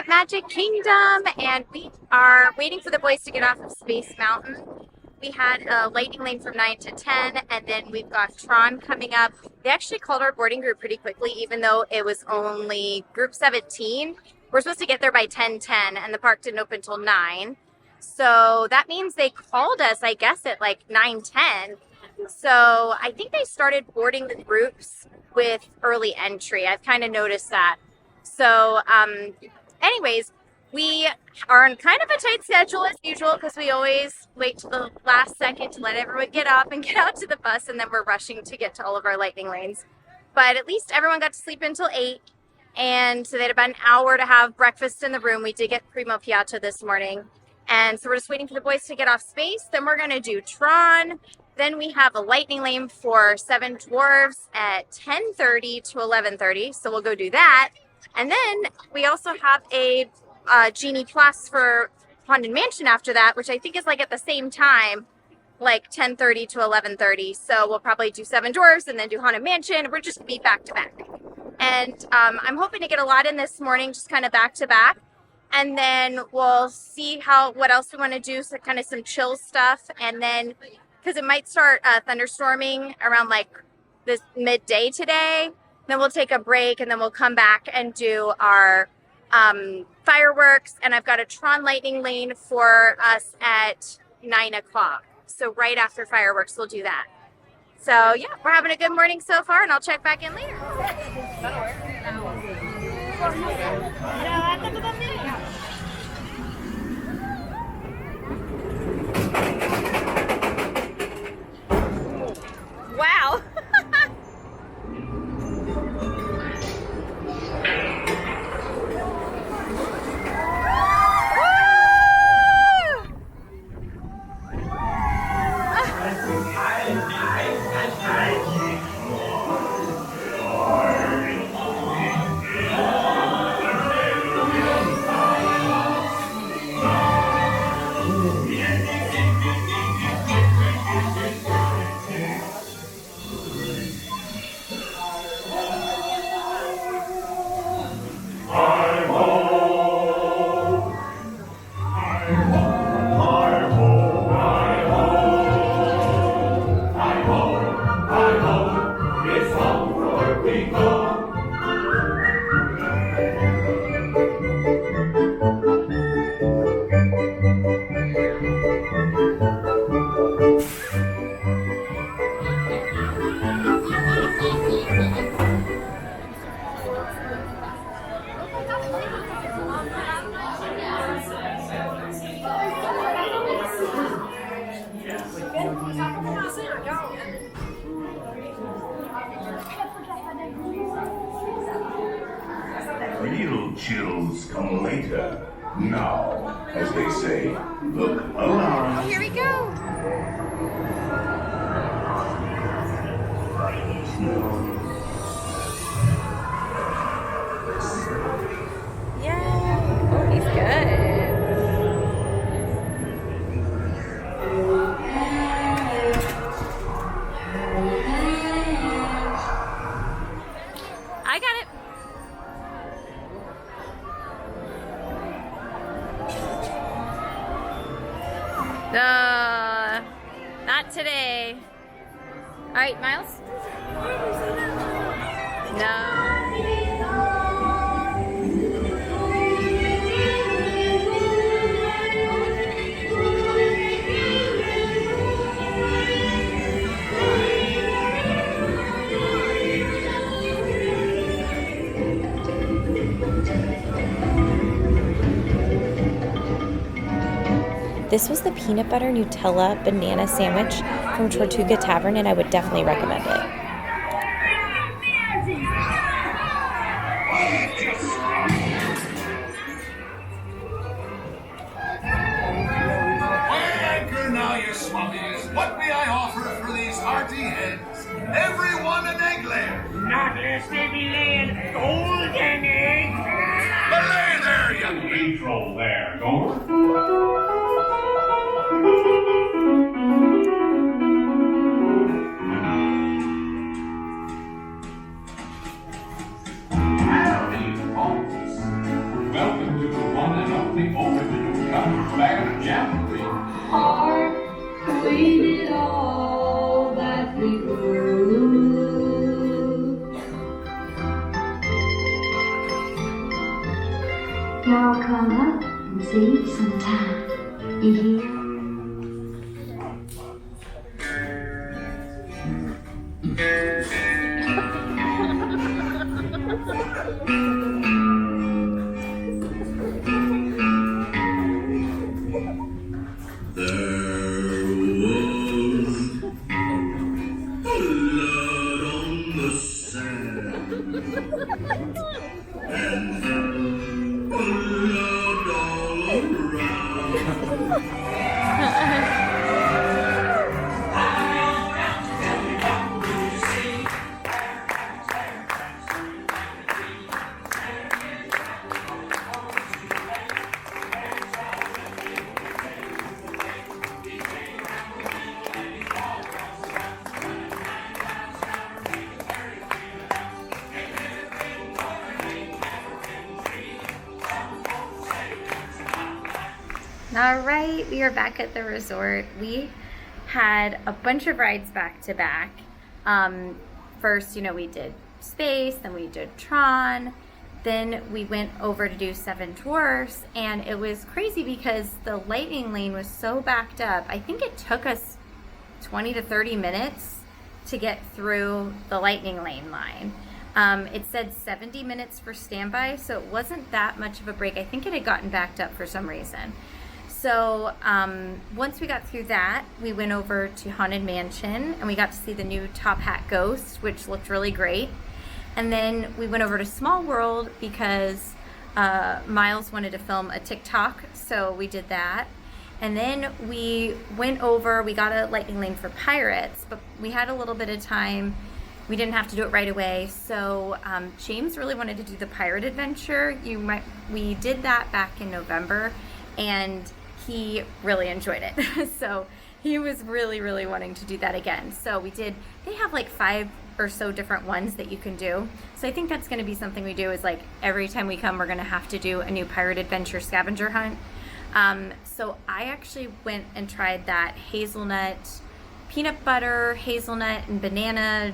at Magic Kingdom, and we are waiting for the boys to get off of Space Mountain. We had a lightning lane from 9 to 10, and then we've got Tron coming up. They actually called our boarding group pretty quickly, even though it was only group 17. We're supposed to get there by 10:10, and the park didn't open until 9. So that means they called us, I guess, at like 9:10. So I think they started boarding the groups with early entry. I've kind of noticed that. So anyways, we are on kind of a tight schedule as usual because we always wait to the last second to let everyone get up and get out to the bus, and then we're rushing to get to all of our lightning lanes. But at least everyone got to sleep until 8, and so they had about an hour to have breakfast in the room. We did get Primo Piatto this morning, and so we're just waiting for the boys to get off Space. Then we're going to do Tron. Then we have a lightning lane for Seven Dwarfs at 10:30 to 11:30, so we'll go do that. And then we also have a Genie Plus for Haunted Mansion after that, which I think is like at the same time, like 10:30 to 11:30. So we'll probably do Seven Dwarfs and then do Haunted Mansion. We're just going to be back to back. And I'm hoping to get a lot in this morning, just kind of back to back. And then we'll see what else we want to do, so kind of some chill stuff. And then, because it might start thunderstorming around like this midday today, then we'll take a break, and then we'll come back and do our fireworks. And I've got a Tron lightning lane for us at 9 o'clock. So right after fireworks, we'll do that. So yeah, we're having a good morning so far, and I'll check back in later. Wow. Real chills come later. Now, as they say, look alive. Here we go. Yeah. Oh, he's good. I got it. Not today. All right, Miles? No. This was the peanut butter Nutella banana sandwich from Tortuga Tavern, and I would definitely recommend it. Anchor now, you swummies. What may I offer for these hearty heads? Everyone an egg layer. Not less they be laying golden eggs. Belay there, you Control there, Gomer. Howdy, folks. Welcome to dream it all that we could. Y'all come up and see sometime. You hear? All right, we are back at the resort. We had a bunch of rides back to back. First, we did Space, then we did Tron, then we went over to do Seven Dwarfs, and it was crazy because the lightning lane was so backed up. I think it took us 20 to 30 minutes to get through the lightning lane line. It said 70 minutes for standby, so it wasn't that much of a break. I think it had gotten backed up for some reason. So once we got through that, we went over to Haunted Mansion and we got to see the new Top Hat Ghost, which looked really great. And then we went over to Small World because Miles wanted to film a TikTok, so we did that. And then we went over, we got a lightning lane for Pirates, but we had a little bit of time. We didn't have to do it right away. So James really wanted to do the pirate adventure. We did that back in November, and he really enjoyed it. So he was really, really wanting to do that again. So they have like 5 or so different ones that you can do. So I think that's gonna be something we do, is like every time we come, we're gonna have to do a new pirate adventure scavenger hunt. So I actually went and tried that hazelnut, peanut butter, hazelnut, and banana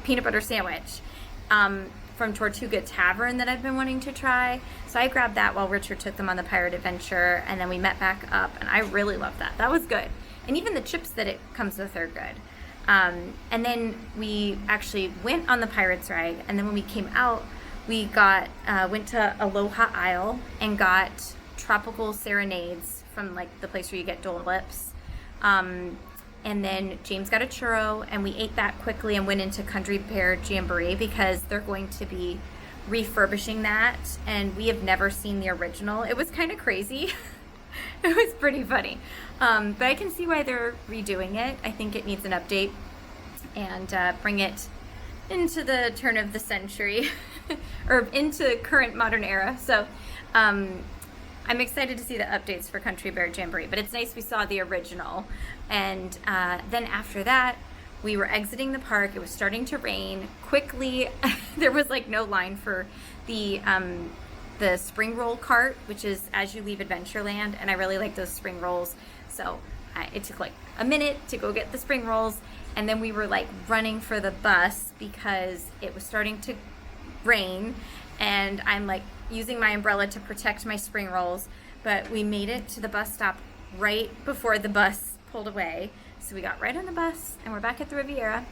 peanut butter sandwich from Tortuga Tavern that I've been wanting to try. So I grabbed that while Richard took them on the pirate adventure, and then we met back up, and I really loved that. That was good. And even the chips that it comes with are good. And then we actually went on the Pirates ride, and then when we came out, we went to Aloha Isle and got tropical serenades from like the place where you get Dole Whips. And then James got a churro, and we ate that quickly and went into Country Bear Jamboree because they're going to be refurbishing that, and we have never seen the original. It was kind of crazy. It was pretty funny. But I can see why they're redoing it. I think it needs an update and bring it into the turn of the century or into current modern era. So I'm excited to see the updates for Country Bear Jamboree, but it's nice we saw the original. And then after that, we were exiting the park. It was starting to rain quickly. There was like no line for the spring roll cart, which is as you leave Adventureland, and I really like those spring rolls. So it took like a minute to go get the spring rolls, and then we were like running for the bus because it was starting to rain, and I'm like using my umbrella to protect my spring rolls. But we made it to the bus stop right before the bus pulled away. So we got right on the bus, and we're back at the Riviera.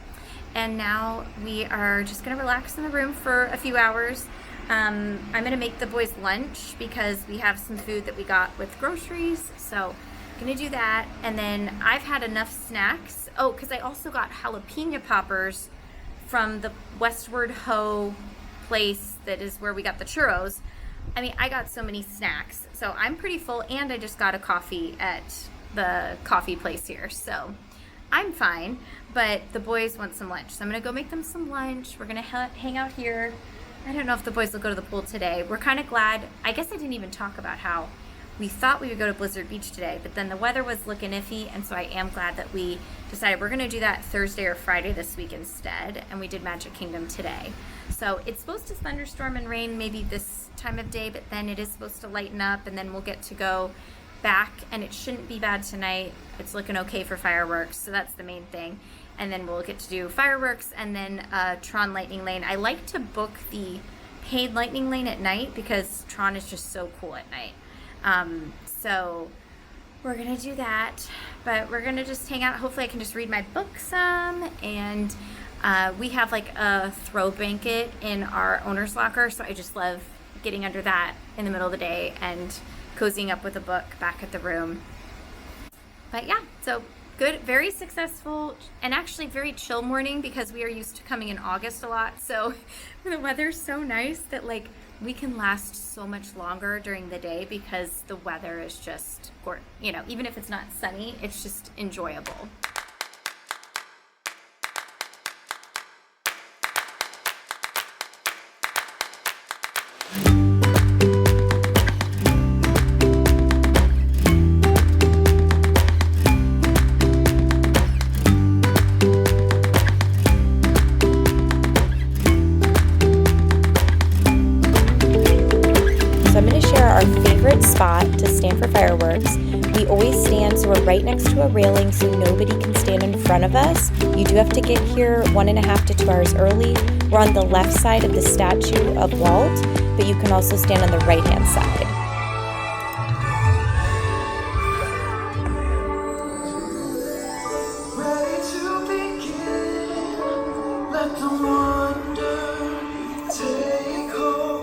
And now we are just gonna relax in the room for a few hours. I'm gonna make the boys lunch because we have some food that we got with groceries. So I'm gonna do that. And then I've had enough snacks. Oh, because I also got jalapeno poppers from the Westward Ho place that is where we got the churros. I mean, I got so many snacks. So I'm pretty full, and I just got a coffee at the coffee place here. So I'm fine, but the boys want some lunch. So I'm gonna go make them some lunch. We're gonna hang out here. I don't know if the boys will go to the pool today. We're kind of glad. I guess I didn't even talk about how we thought we would go to Blizzard Beach today, but then the weather was looking iffy, and so I am glad that we decided we're gonna do that Thursday or Friday this week instead, and we did Magic Kingdom today. So it's supposed to thunderstorm and rain maybe this time of day, but then it is supposed to lighten up, and then we'll get to go back, and it shouldn't be bad tonight. It's looking okay for fireworks, so that's the main thing. And then we'll get to do fireworks and then Tron Lightning Lane. I like to book the paid Lightning Lane at night because Tron is just so cool at night. So we're gonna do that, but we're gonna just hang out. Hopefully I can just read my book some, and we have like a throw blanket in our owner's locker, so I just love getting under that in the middle of the day and cozying up with a book back at the room. But yeah, so good, very successful, and actually very chill morning because we are used to coming in August a lot. So the weather's so nice that like we can last so much longer during the day because the weather is just, you know, even if it's not sunny, it's just enjoyable. Spot to stand for fireworks. We always stand so we're right next to a railing so nobody can stand in front of us. You do have to get here 1.5 to 2 hours early. We're on the left side of the statue of Walt, but you can also stand on the right hand side. Ready to begin, let the wonder take hold.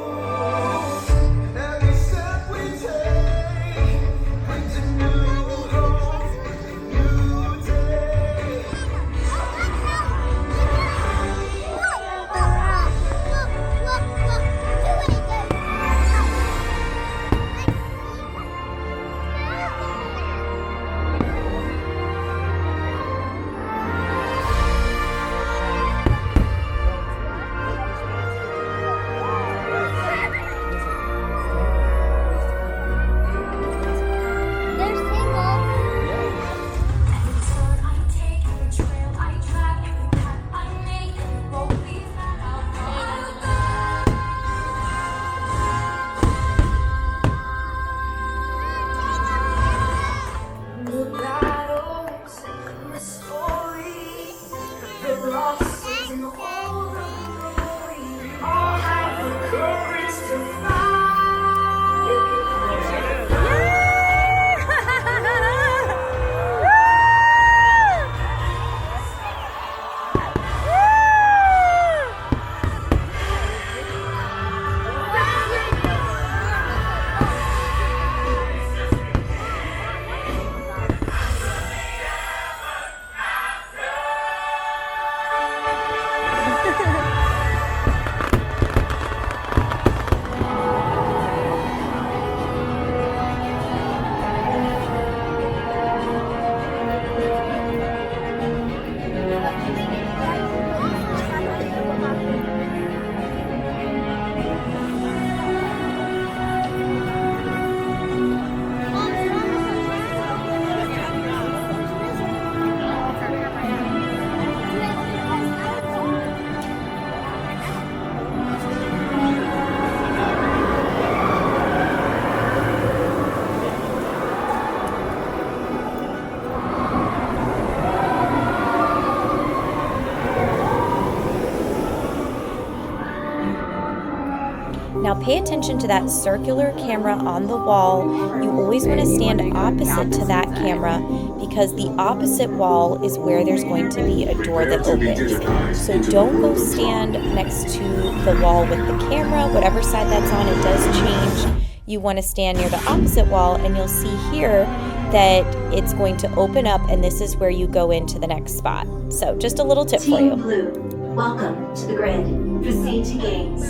Now pay attention to that circular camera on the wall. You always want to stand opposite to that camera because the opposite wall is where there's going to be a door that opens. So don't go stand next to the wall with the camera. Whatever side that's on, it does change. You want to stand near the opposite wall, and you'll see here that it's going to open up, and this is where you go into the next spot. So just a little tip for you. Team Blue, welcome to the grid. Proceed to gates.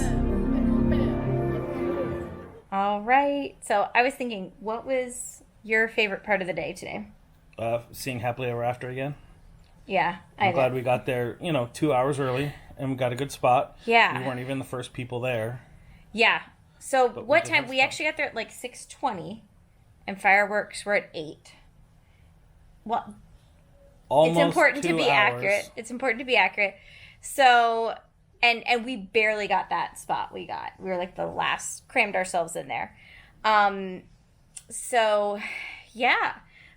All right. So I was thinking, what was your favorite part of the day today? Seeing Happily Ever After again. Yeah, I'm glad we got there, 2 hours early, and we got a good spot. Yeah. We weren't even the first people there. Yeah. So But what we time? We actually got there at like 6:20, and fireworks were at 8. Well, Almost it's important to 2 be hours. accurate. It's important to be accurate. So, and we barely got that spot we got. We were like the last, crammed ourselves in there. So, yeah,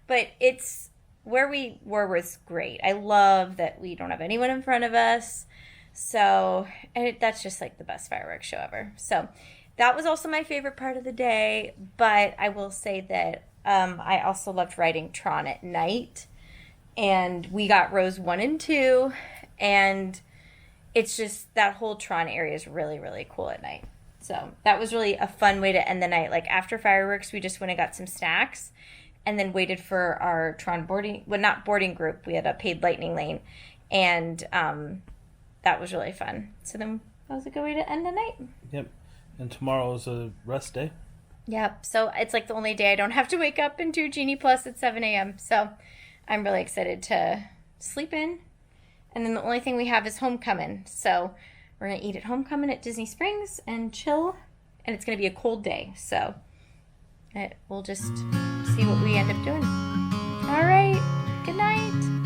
but it's where we were was great. I love that we don't have anyone in front of us. So, that's just like the best fireworks show ever. So, that was also my favorite part of the day. But I will say that I also loved riding Tron at night. And we got rows 1 and 2. And it's just that whole Tron area is really, really cool at night. So that was really a fun way to end the night. Like after fireworks, we just went and got some snacks and then waited for our Tron boarding, well, not boarding group. We had a paid lightning lane, and that was really fun. So then that was a good way to end the night. Yep. And tomorrow is a rest day. Yep. So it's like the only day I don't have to wake up and do Genie Plus at 7 a.m. So I'm really excited to sleep in. And then the only thing we have is homecoming. So we're going to eat at homecoming at Disney Springs and chill. And it's going to be a cold day. So we'll just see what we end up doing. All right. Good night.